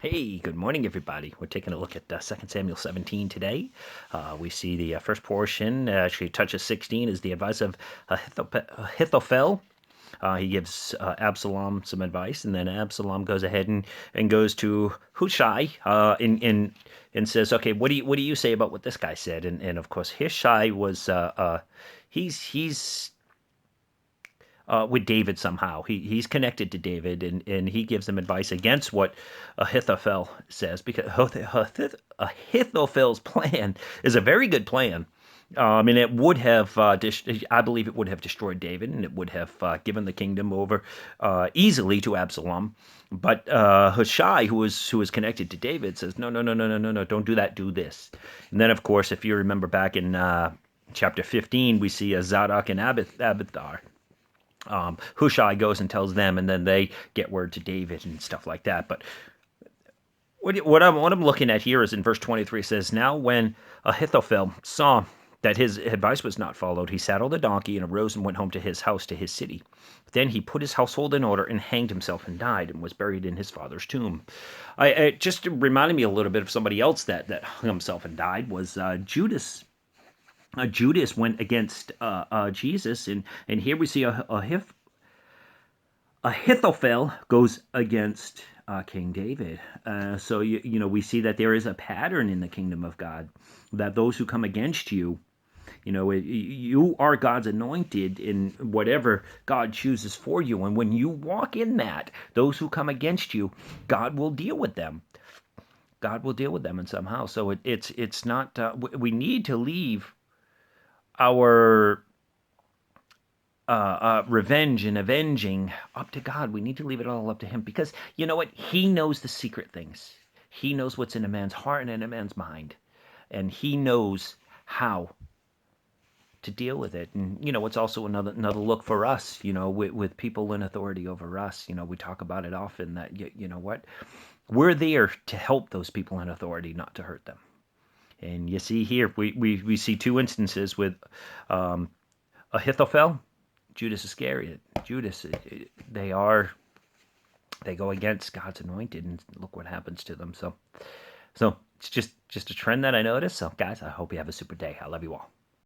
Hey, good morning, everybody. We're taking a look at 2 Samuel 17 today. We see the first portion, actually touches 16, is the advice of Ahithophel. He gives Absalom some advice, and then Absalom goes ahead and goes to Hushai and says, "Okay, what do you say about what this guy said?" And of course, Hushai was he's with David somehow. He's connected to David, and he gives him advice against what Ahithophel says, because Ahithophel's plan is a very good plan. And it would have, I believe, it would have destroyed David, and it would have given the kingdom over easily to Absalom. But Hushai, who is connected to David, says, "No, no, no, no, no, no, no! Don't do that. Do this." And then, of course, if you remember back in chapter 15, we see Zadok and Abiathar. Hushai goes and tells them, and then they get word to David and stuff like that. But what I'm looking at here is in verse 23, it says, "Now when Ahithophel saw that his advice was not followed, he saddled a donkey and arose and went home to his house, to his city. Then he put his household in order and hanged himself and died and was buried in his father's tomb." It just reminded me a little bit of somebody else that hung himself and died was Judas. Judas went against Jesus, and here we see Ahithophel goes against King David. So we see that there is a pattern in the kingdom of God, that those who come against you, you are God's anointed in whatever God chooses for you, and when you walk in that, those who come against you, God will deal with them. God will deal with them in somehow. So it's not. We need to leave our revenge and avenging up to God. We need to leave it all up to Him, because you know what? He knows the secret things. He knows what's in a man's heart and in a man's mind, and He knows how to deal with it. And it's also another look for us. With people in authority over us. We talk about it often that you know what? We're there to help those people in authority, not to hurt them. And you see here, we see two instances with Ahithophel, Judas Iscariot. Judas, they go against God's anointed, and look what happens to them. So it's just a trend that I noticed. So guys, I hope you have a super day. I love you all.